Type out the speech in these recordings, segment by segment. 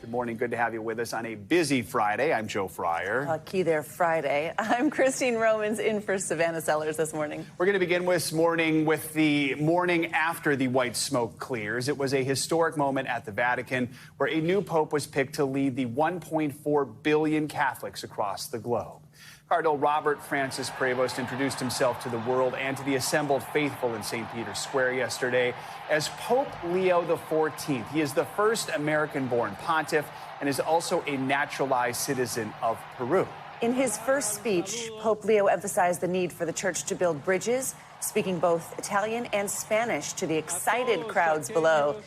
Good morning. Good to have you with us on a busy Friday. I'm Joe Fryer. Key there, Friday. I'm Christine Romans in for Savannah Sellers this morning. We're going to begin this morning with the morning after the white smoke clears. It was a historic moment at the Vatican where a new pope was picked to lead the 1.4 billion Catholics across the globe. Cardinal Robert Francis Prevost introduced himself to the world and to the assembled faithful in St. Peter's Square yesterday as Pope Leo XIV. He is the first American-born pontiff and is also a naturalized citizen of Peru. In his first speech, Pope Leo emphasized the need for the church to build bridges, speaking both Italian and Spanish to the excited crowds below.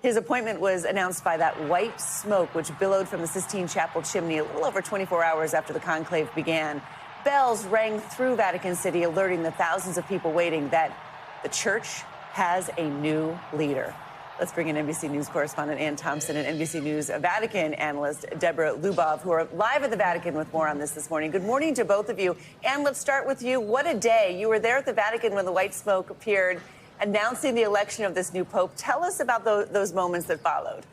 His appointment was announced by that white smoke which billowed from the Sistine Chapel chimney a little over 24 hours after the conclave began. Bells rang through Vatican City, alerting the thousands of people waiting that the church has a new leader. Let's bring in NBC News correspondent Ann Thompson and NBC News Vatican analyst Deborah Lubov, who are live at the Vatican with more on this morning. Good morning to both of you. Ann, let's start with you. What a day. You were there at the Vatican when the white smoke appeared, announcing the election of this new pope. Tell us about those moments that followed.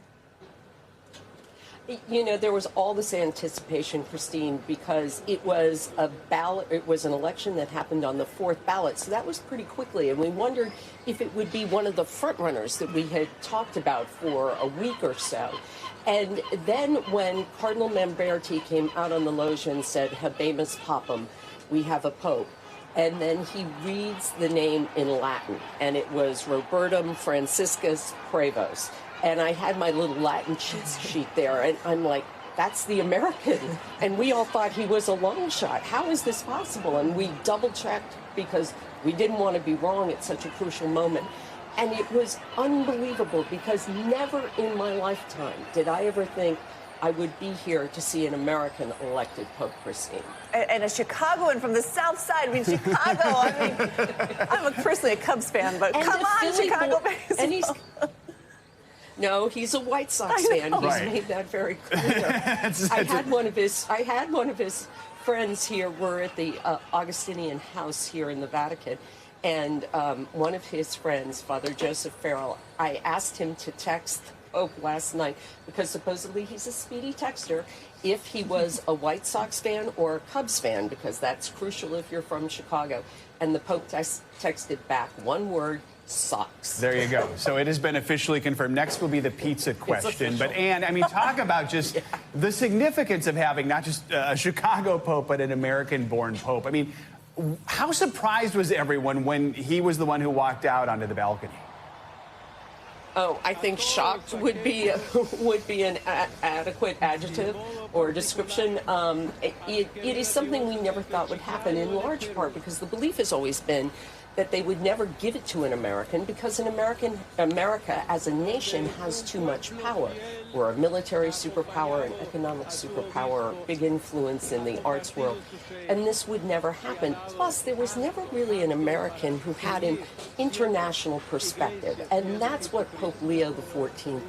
You know, there was all this anticipation, Christine, because it was a ballot. It was an election that happened on the fourth ballot, so that was pretty quickly. And we wondered if it would be one of the front runners that we had talked about for a week or so. And then when Cardinal Mamberti came out on the loggia and said, "Habemus Papam," we have a pope. And then he reads the name in Latin, and it was Robertum Franciscus Prevost. And I had my little Latin cheat sheet there, and I'm like, that's the American. And we all thought he was a long shot. How is this possible? And we double-checked because we didn't want to be wrong at such a crucial moment. And it was unbelievable because never in my lifetime did I ever think I would be here to see an American elected Pope, Christine. And a Chicagoan from the South Side. I mean, Chicago. I'm personally a Cubs fan, but come on, Chicago baseball. No, he's a White Sox fan. He's made that very clear. I had one of his friends here. We're at the Augustinian House here in the Vatican, and one of his friends, Father Joseph Farrell, I asked him to text Pope last night because supposedly he's a speedy texter if he was a White Sox fan or a Cubs fan, because that's crucial if you're from Chicago. And the Pope texted back one word: Sox. There you go. So it has been officially confirmed. Next will be the pizza question. But Ann, I mean, talk about just the significance of having not just a Chicago Pope, but an American-born Pope. I mean, how surprised was everyone when he was the one who walked out onto the balcony? Oh, I think shocked would be an adequate adjective or description. It is something we never thought would happen, in large part because the belief has always been that they would never give it to an American because America as a nation has too much power. We're a military superpower, an economic superpower, big influence in the arts world, and this would never happen. Plus, there was never really an American who had an international perspective, and that's what Pope Leo XIV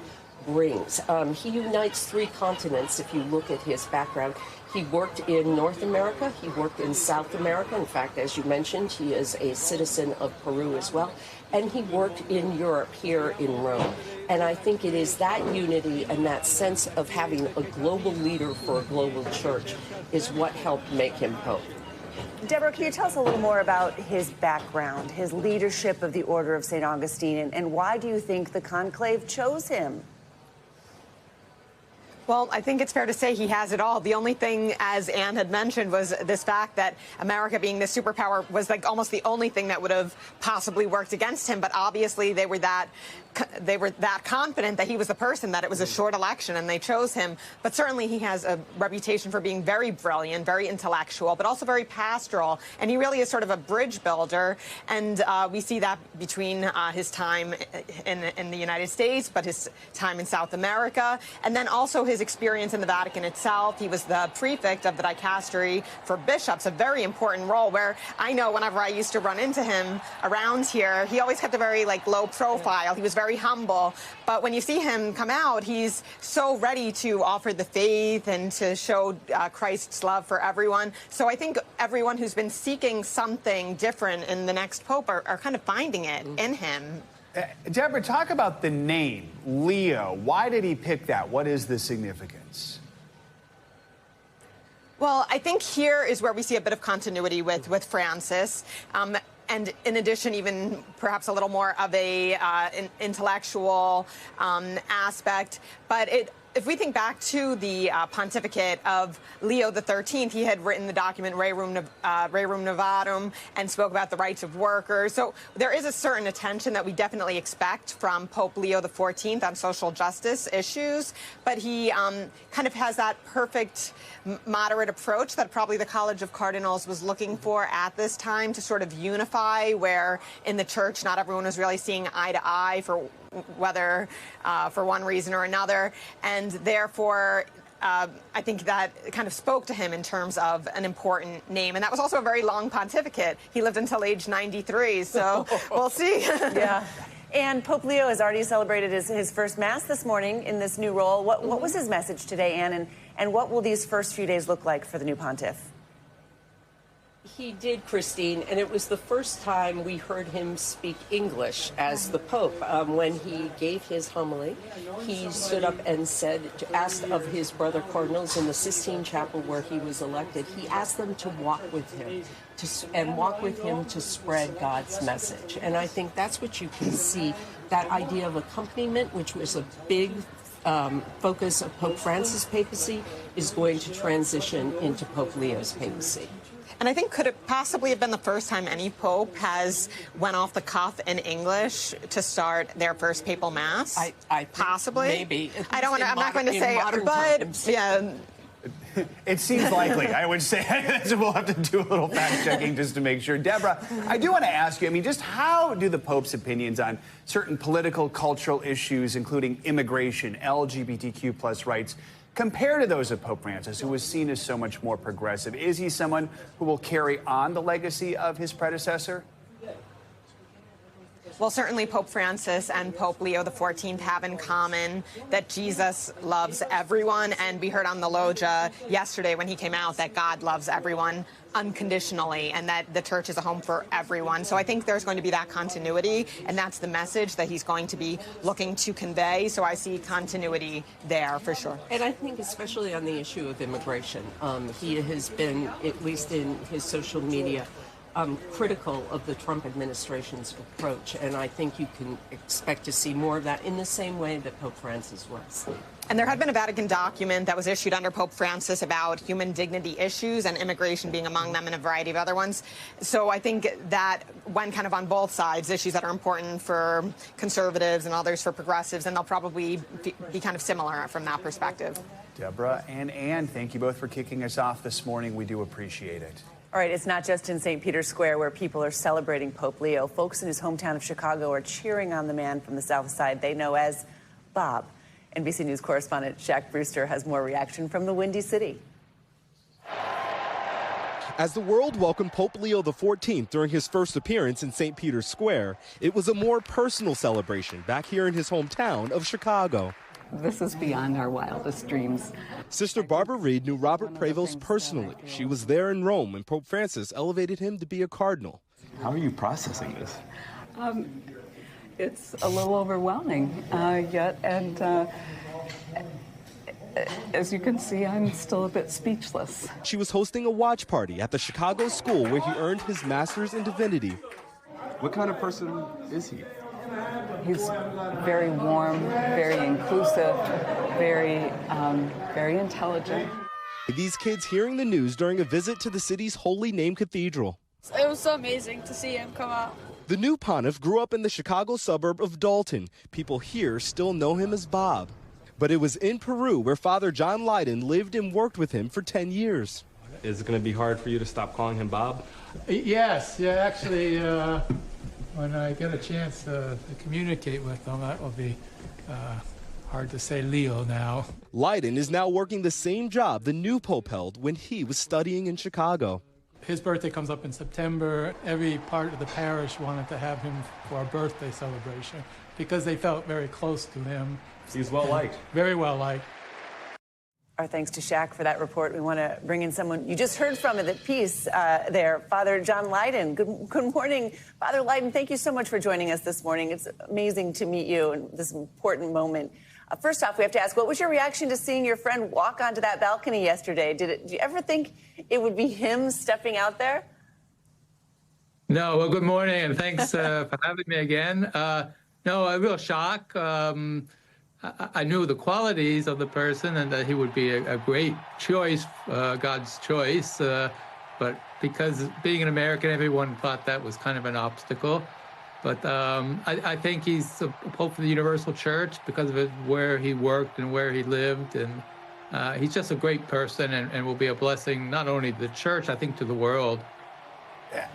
brings. He unites three continents if you look at his background. He worked in North America, he worked in South America. In fact, as you mentioned, he is a citizen of Peru as well. And he worked in Europe, here in Rome. And I think it is that unity and that sense of having a global leader for a global church is what helped make him Pope. Deborah, can you tell us a little more about his background, his leadership of the Order of St. Augustine, and why do you think the conclave chose him? Well, I think it's fair to say he has it all. The only thing, as Ann had mentioned, was this fact that America being the superpower was like almost the only thing that would have possibly worked against him. But obviously they were that confident that he was the person, that it was a short election, and they chose him. But certainly he has a reputation for being very brilliant, very intellectual, but also very pastoral. And he really is sort of a bridge builder. And we see that between his time in the United States, but his time in South America, and then also his experience in the Vatican itself. He was the prefect of the dicastery for bishops, a very important role where I know whenever I used to run into him around here, he always kept a very low profile. He was very humble. But when you see him come out, he's so ready to offer the faith and to show Christ's love for everyone. So I think everyone who's been seeking something different in the next pope are kind of finding it in him. Deborah, talk about the name, Leo. Why did he pick that? What is the significance? Well, I think here is where we see a bit of continuity with Francis. And in addition, even perhaps a little more of an intellectual aspect. But if we think back to the pontificate of Leo XIII, he had written the document Rerum Novarum and spoke about the rights of workers. So there is a certain attention that we definitely expect from Pope Leo XIV on social justice issues. But he kind of has that perfect moderate approach that probably the College of Cardinals was looking for at this time to sort of unify, where in the church not everyone was really seeing eye to eye for whether for one reason or another. And therefore, I think that kind of spoke to him in terms of an important name. And that was also a very long pontificate. He lived until age 93, so we'll see. Yeah. And Pope Leo has already celebrated his first Mass this morning in this new role. What was his message today, Anne? And what will these first few days look like for the new pontiff? He did, Christine, and it was the first time we heard him speak English as the Pope. When he gave his homily, he stood up and asked of his brother cardinals in the Sistine Chapel where he was elected, he asked them to walk with him, to spread God's message. And I think that's what you can see, that idea of accompaniment, which was a big focus of Pope Francis' papacy, is going to transition into Pope Leo's papacy. And I think, could it possibly have been the first time any pope has went off the cuff in English to start their first papal mass? I possibly. Maybe. I'm not going to say, but yeah. It seems likely, I would say. We'll have to do a little fact checking just to make sure. Deborah, I do want to ask you, I mean, just how do the Pope's opinions on certain political, cultural issues, including immigration, LGBTQ+ rights, compare to those of Pope Francis, who was seen as so much more progressive? Is he someone who will carry on the legacy of his predecessor? Well, certainly Pope Francis and Pope Leo XIV have in common that Jesus loves everyone. And we heard on the Loggia yesterday when he came out that God loves everyone unconditionally and that the church is a home for everyone. So I think there's going to be that continuity, and that's the message that he's going to be looking to convey. So I see continuity there for sure. And I think especially on the issue of immigration, he has been, at least in his social media, critical of the Trump administration's approach, and I think you can expect to see more of that in the same way that Pope Francis was. And there had been a Vatican document that was issued under Pope Francis about human dignity issues and immigration being among them and a variety of other ones. So I think that went kind of on both sides, issues that are important for conservatives and others for progressives, and they'll probably be kind of similar from that perspective. Deborah and Anne, thank you both for kicking us off this morning. We do appreciate it. All right, it's not just in St. Peter's Square where people are celebrating Pope Leo. Folks in his hometown of Chicago are cheering on the man from the South Side they know as Bob. NBC News correspondent Shaq Brewster has more reaction from the Windy City. As the world welcomed Pope Leo XIV during his first appearance in St. Peter's Square, it was a more personal celebration back here in his hometown of Chicago. This is beyond our wildest dreams. Sister Barbara Reed knew Robert Prevost personally. She was there in Rome when Pope Francis elevated him to be a cardinal. How are you processing this? It's a little overwhelming yet, and as you can see, I'm still a bit speechless. She was hosting a watch party at the Chicago school where he earned his master's in divinity. What kind of person is he? He's very warm, very inclusive, very intelligent. These kids hearing the news during a visit to the city's Holy Name Cathedral. It was so amazing to see him come out. The new pontiff grew up in the Chicago suburb of Dalton. People here still know him as Bob. But it was in Peru where Father John Lydon lived and worked with him for 10 years. Is it going to be hard for you to stop calling him Bob? Yes, yeah, actually, when I get a chance to communicate with them, that will be hard to say Leo now. Lydon is now working the same job the new pope held when he was studying in Chicago. His birthday comes up in September. Every part of the parish wanted to have him for a birthday celebration because they felt very close to him. He's well liked. Very well liked. Our thanks to Shaq for that report. We want to bring in someone you just heard from at the piece there, Father John Leyden. Good morning, Father Leyden. Thank you so much for joining us this morning. It's amazing to meet you in this important moment. First off, we have to ask, what was your reaction to seeing your friend walk onto that balcony yesterday? Did you ever think it would be him stepping out there? No, well, good morning, and thanks for having me again. No, a real shock. I knew the qualities of the person and that he would be a great choice, God's choice. But because being an American, everyone thought that was kind of an obstacle. But I think he's the Pope for the Universal Church because of where he worked and where he lived. And he's just a great person and will be a blessing, not only to the church, I think to the world.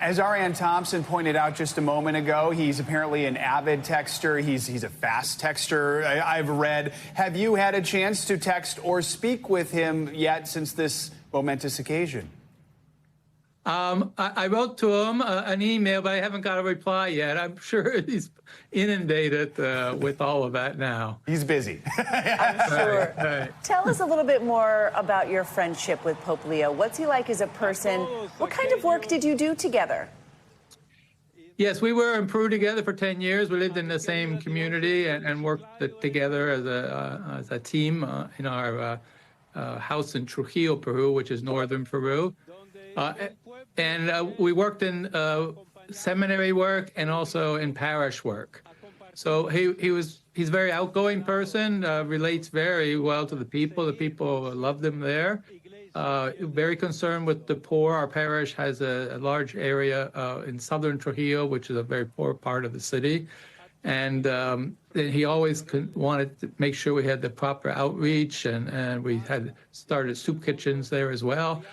As Ariane Thompson pointed out just a moment ago, he's apparently an avid texter. He's a fast texter, I've read. Have you had a chance to text or speak with him yet since this momentous occasion? I wrote to him an email, but I haven't got a reply yet. I'm sure he's inundated with all of that now. He's busy. I'm sure. Right. Tell us a little bit more about your friendship with Pope Leo. What's he like as a person? What kind of work did you do together? Yes, we were in Peru together for 10 years. We lived in the same community and worked together as a team in our house in Trujillo, Peru, which is northern Peru. And we worked in seminary work and also in parish work. So he's a very outgoing person, relates very well to the people. The people loved him there. Very concerned with the poor. Our parish has a large area in southern Trujillo, which is a very poor part of the city. And he always wanted to make sure we had the proper outreach, and we had started soup kitchens there as well.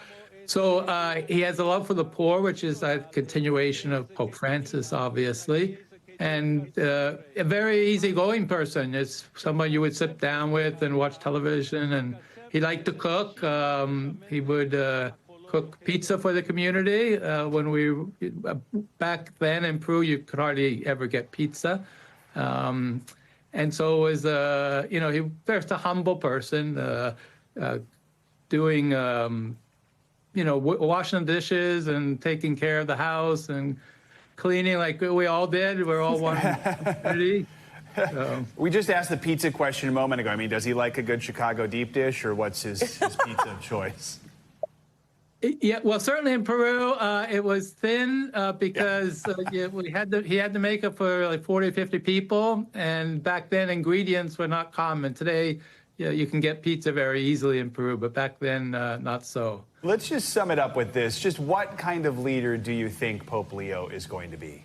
So he has a love for the poor, which is a continuation of Pope Francis, obviously, and a very easygoing person. It's someone you would sit down with and watch television, and he liked to cook. He would cook pizza for the community. Back then in Peru, you could hardly ever get pizza. And so it was, he was just a humble person, doing washing the dishes and taking care of the house and cleaning like we all did. We're all one community. We just asked the pizza question a moment ago. I mean, does he like a good Chicago deep dish, or what's his pizza of choice? Yeah, well, certainly in Peru, it was thin because he had to make it for like 40 or 50 people. And back then, ingredients were not common. Today, you can get pizza very easily in Peru, but back then, not so. Let's just sum it up with this. Just what kind of leader do you think Pope Leo is going to be?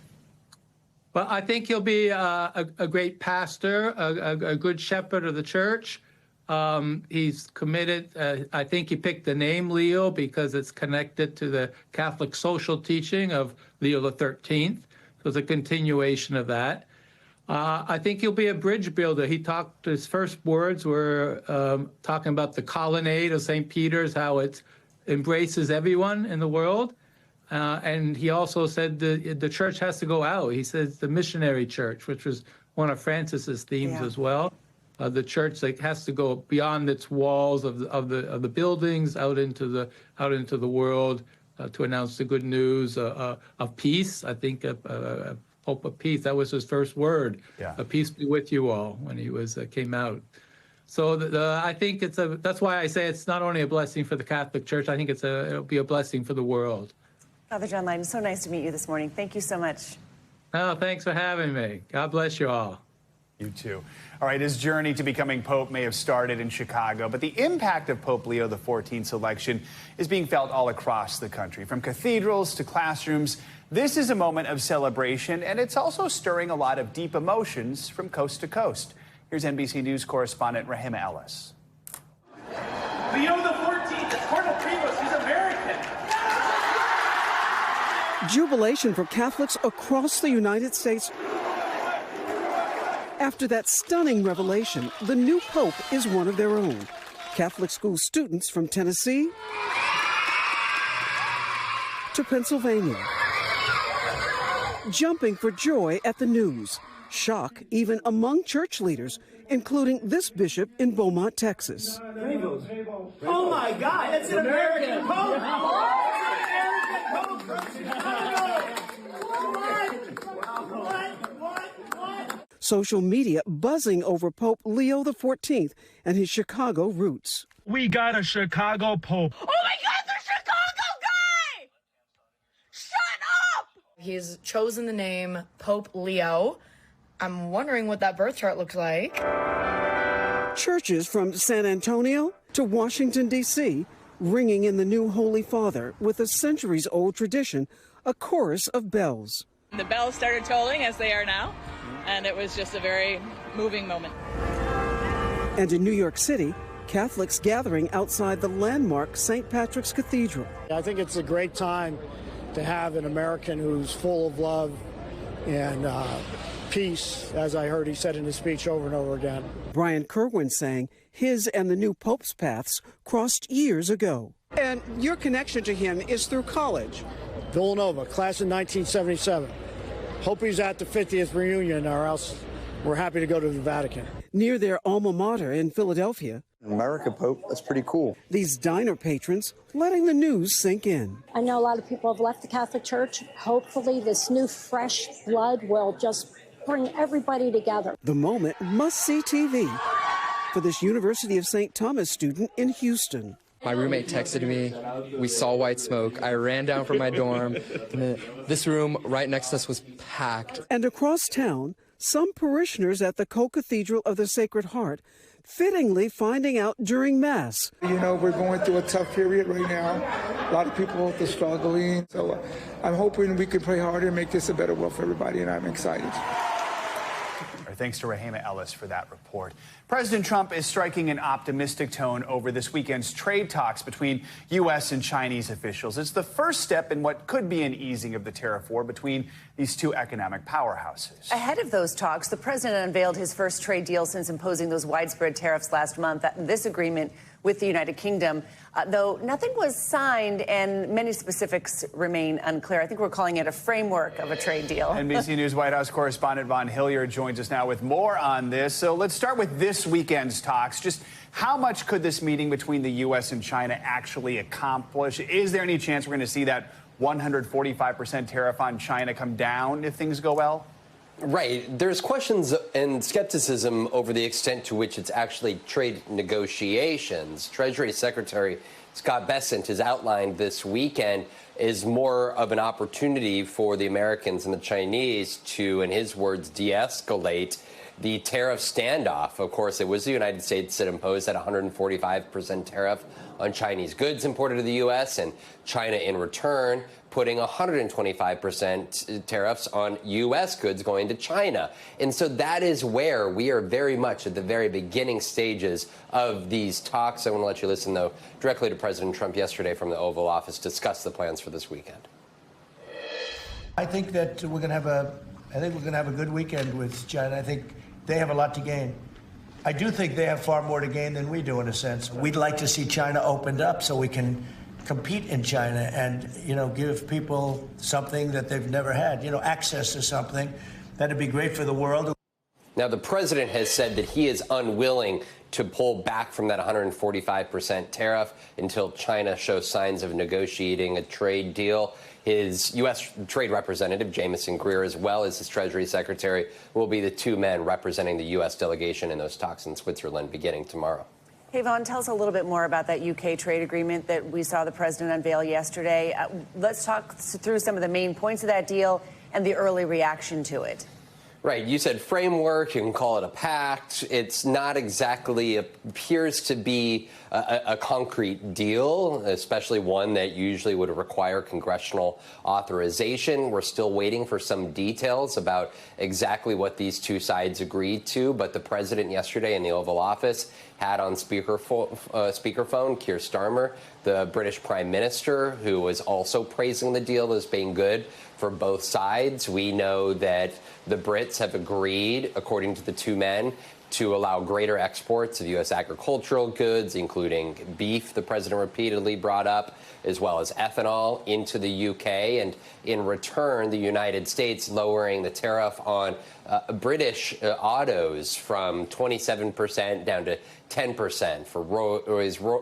Well, I think he'll be a great pastor, a good shepherd of the church. He's committed. I think he picked the name Leo because it's connected to the Catholic social teaching of Leo XIII. So it's a continuation of that. I think he'll be a bridge builder. His first words were talking about the colonnade of St. Peter's, how it embraces everyone in the world. And he also said the church has to go out. He says the missionary church, which was one of Francis's themes as well. The church has to go beyond its walls of the buildings out into the world to announce the good news of peace. I think Pope of Peace. That was his first word. Yeah. Peace be with you all when he came out. So I think that's why I say it's not only a blessing for the Catholic Church. I think it'll be a blessing for the world. Father John Leyden, so nice to meet you this morning. Thank you so much. Oh, thanks for having me. God bless you all. You too. All right, his journey to becoming Pope may have started in Chicago, but the impact of Pope Leo XIV's election is being felt all across the country, from cathedrals to classrooms. This is a moment of celebration, and it's also stirring a lot of deep emotions from coast to coast. Here's NBC News correspondent Rahima Ellis. Leo XIV is Cardinal Prevost. He's American. Jubilation for Catholics across the United States. After that stunning revelation, the new pope is one of their own. Catholic school students from Tennessee to Pennsylvania, jumping for joy at the news. Shock even among church leaders, including this bishop in Beaumont, Texas. Oh my God, it's an American Pope! Social media buzzing over Pope Leo XIV and his Chicago roots. We got a Chicago Pope. Oh my God, the Chicago guy! Shut up! He's chosen the name Pope Leo. I'm wondering what that birth chart looks like. Churches from San Antonio to Washington, D.C., ringing in the new Holy Father with a centuries-old tradition, a chorus of bells. The bells started tolling, as they are now, and it was just a very moving moment. And in New York City, Catholics gathering outside the landmark St. Patrick's Cathedral. I think it's a great time to have an American who's full of love and peace, as I heard he said in his speech over and over again. Brian Kerwin saying his and the new Pope's paths crossed years ago. And your connection to him is through college. Villanova, class in 1977. Hope he's at the 50th reunion, or else we're happy to go to the Vatican. Near their alma mater in Philadelphia. America Pope, that's pretty cool. These diner patrons letting the news sink in. I know a lot of people have left the Catholic Church. Hopefully this new fresh blood will just bring everybody together. The moment must-see TV for this University of St. Thomas student in Houston. My roommate texted me, we saw white smoke. I ran down from my dorm. This room right next to us was packed. And across town, some parishioners at the Co-Cathedral of the Sacred Heart fittingly finding out during Mass. You know, we're going through a tough period right now. A lot of people are struggling. So I'm hoping we can pray harder and make this a better world for everybody, and I'm excited. Thanks to Rahema Ellis for that report. President Trump is striking an optimistic tone over this weekend's trade talks between U.S. and Chinese officials. It's the first step in what could be an easing of the tariff war between these two economic powerhouses. Ahead of those talks, the president unveiled his first trade deal since imposing those widespread tariffs last month. This agreement with the United Kingdom, though nothing was signed and many specifics remain unclear. I think we're calling it a framework of a trade deal. NBC News White House correspondent Von Hilliard joins us now with more on this. So let's start with this weekend's talks. Just how much could this meeting between the U.S. and China actually accomplish? Is there any chance we're going to see that 145% tariff on China come down if things go well? Right. There's questions and skepticism over the extent to which it's actually trade negotiations. Treasury Secretary Scott Bessent has outlined this weekend is more of an opportunity for the Americans and the Chinese to, in his words, de-escalate the tariff standoff. Of course, it was the United States that imposed that 145% tariff on Chinese goods imported to the U.S., and China, in return, putting 125% tariffs on U.S. goods going to China. And so that is where we are very much at the very beginning stages of these talks. I want to let you listen, though, directly to President Trump yesterday from the Oval Office discuss the plans for this weekend. I think that we're going to have a good weekend with China. I think they have a lot to gain. I do think they have far more to gain than we do, in a sense. We'd like to see China opened up so we can compete in China and, give people something that they've never had, access to something. That'd be great for the world. Now, the president has said that he is unwilling to pull back from that 145% tariff until China shows signs of negotiating a trade deal. His U.S. Trade Representative, Jamieson Greer, as well as his Treasury Secretary, will be the two men representing the U.S. delegation in those talks in Switzerland beginning tomorrow. Hey, Vaughn, tell us a little bit more about that UK trade agreement that we saw the president unveil yesterday. Let's talk through some of the main points of that deal and the early reaction to it. Right. You said framework. You can call it a pact. It's not exactly appears to be a concrete deal, especially one that usually would require congressional authorization. We're still waiting for some details about exactly what these two sides agreed to. But the president yesterday in the Oval Office had on speakerphone Keir Starmer, the British Prime Minister, who was also praising the deal as being good for both sides. We know that the Brits have agreed, according to the two men, to allow greater exports of U.S. agricultural goods, including beef, the president repeatedly brought up, as well as ethanol, into the U.K. And in return, the United States lowering the tariff on British autos from 27% down to 10% for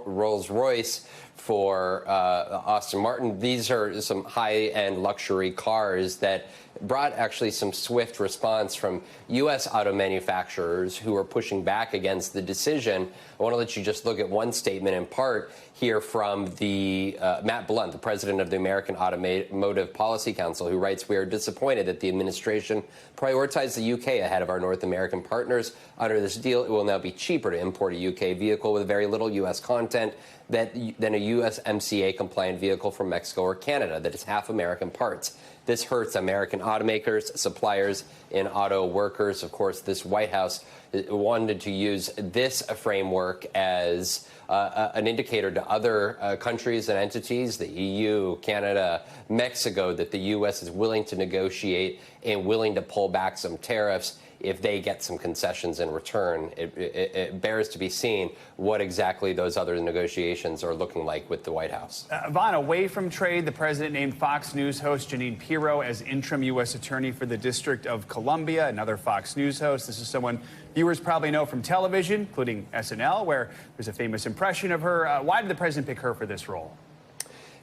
Rolls-Royce, for Aston Martin. These are some high-end luxury cars that brought actually some swift response from U.S. auto manufacturers who are pushing back against the decision. I want to let you just look at one statement in part here from the Matt Blunt, the president of the American Automotive Policy Council, who writes, "We are disappointed that the administration prioritized the U.K. ahead of our North American partners. Under this deal, it will now be cheaper to import a U.K. vehicle with very little U.S. content than a USMCA-compliant vehicle from Mexico or Canada that is half American parts. This hurts American automakers, suppliers, and auto workers." Of course, this White House wanted to use this framework as an indicator to other countries and entities, the EU, Canada, Mexico, that the U.S. is willing to negotiate and willing to pull back some tariffs if they get some concessions in return. It bears to be seen what exactly those other negotiations are looking like with the White House. Vaughn, away from trade, the president named Fox News host Janine Piro as interim U.S. attorney for the District of Columbia, another Fox News host. This is someone viewers probably know from television, including SNL, where there's a famous impression of her. Why did the president pick her for this role?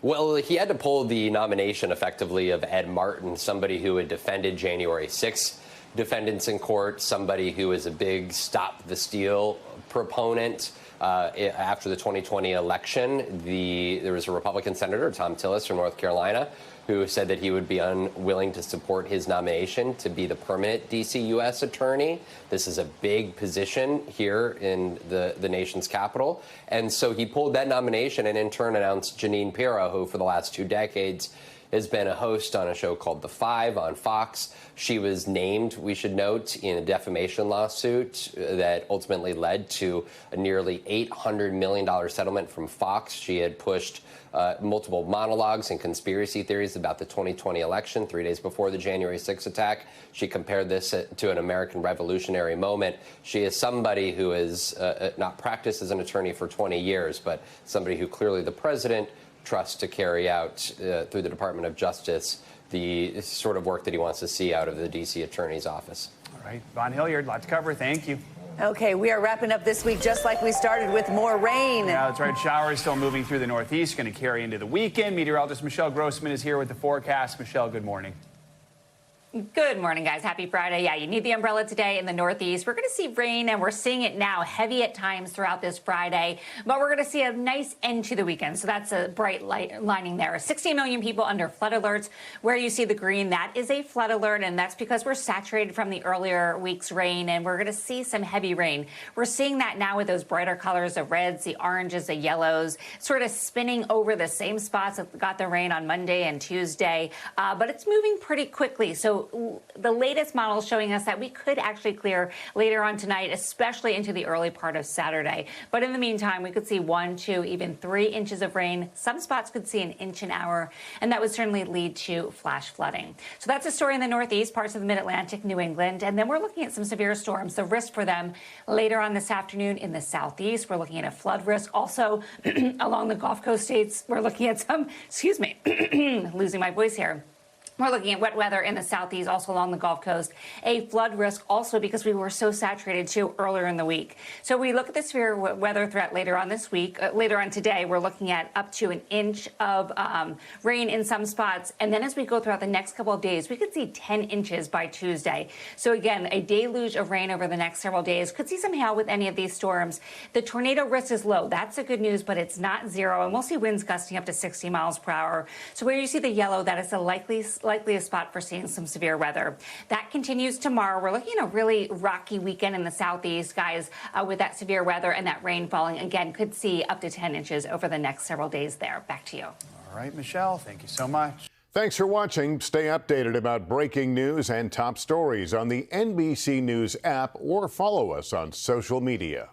Well, he had to pull the nomination effectively of Ed Martin, somebody who had defended January 6th defendants in court, somebody who is a big Stop the Steal proponent. After the 2020 election, there was a Republican senator, Tom Tillis from North Carolina, who said that he would be unwilling to support his nomination to be the permanent D.C. U.S. attorney. This is a big position here in the nation's capital. And so he pulled that nomination and in turn announced Janine Piro, who for the last 2 decades has been a host on a show called The Five on Fox. She was named, we should note, in a defamation lawsuit that ultimately led to a nearly $800 million settlement from Fox. She had pushed multiple monologues and conspiracy theories about the 2020 election 3 days before the January 6th attack. She compared this to an American revolutionary moment. She is somebody who has not practiced as an attorney for 20 years, but somebody who clearly the president trusts to carry out through the Department of Justice the sort of work that he wants to see out of the D.C. Attorney's Office. All right, Vaughn Hilliard, a lot to cover. Thank you. Okay, we are wrapping up this week just like we started with more rain. Yeah, that's right. Showers still moving through the Northeast, going to carry into the weekend. Meteorologist Michelle Grossman is here with the forecast. Michelle, good morning. Good morning, guys. Happy Friday. Yeah, you need the umbrella today in the Northeast. We're going to see rain, and we're seeing it now, heavy at times throughout this Friday. But we're going to see a nice end to the weekend. So that's a bright light lining there. 16 million people under flood alerts. Where you see the green, that is a flood alert, and that's because we're saturated from the earlier week's rain, and we're going to see some heavy rain. We're seeing that now with those brighter colors, the reds, the oranges, the yellows, sort of spinning over the same spots that got the rain on Monday and Tuesday. But it's moving pretty quickly. So the latest model is showing us that we could actually clear later on tonight, especially into the early part of Saturday. But in the meantime, we could see 1, 2, even 3 inches of rain. Some spots could see an inch an hour, and that would certainly lead to flash flooding. So that's a story in the Northeast, parts of the Mid-Atlantic, New England. And then we're looking at some severe storms, the risk for them later on this afternoon in the Southeast. We're looking at a flood risk also along the Gulf Coast states. We're looking at some, excuse me, losing my voice here. We're looking at wet weather in the Southeast, also along the Gulf Coast. A flood risk also because we were so saturated, too, earlier in the week. So we look at the severe weather threat later on this week. Later on today, we're looking at up to an inch of rain in some spots. And then as we go throughout the next couple of days, we could see 10 inches by Tuesday. So again, a deluge of rain over the next several days. Could see some hail with any of these storms. The tornado risk is low. That's the good news, but it's not zero. And we'll see winds gusting up to 60 miles per hour. So where you see the yellow, that is the likeliest spot for seeing some severe weather. That continues tomorrow. We're looking at a really rocky weekend in the Southeast, guys, with that severe weather and that rain falling. Again, could see up to 10 inches over the next several days there. Back to you. All right, Michelle, thank you so much. Thanks for watching. Stay updated about breaking news and top stories on the NBC News app or follow us on social media.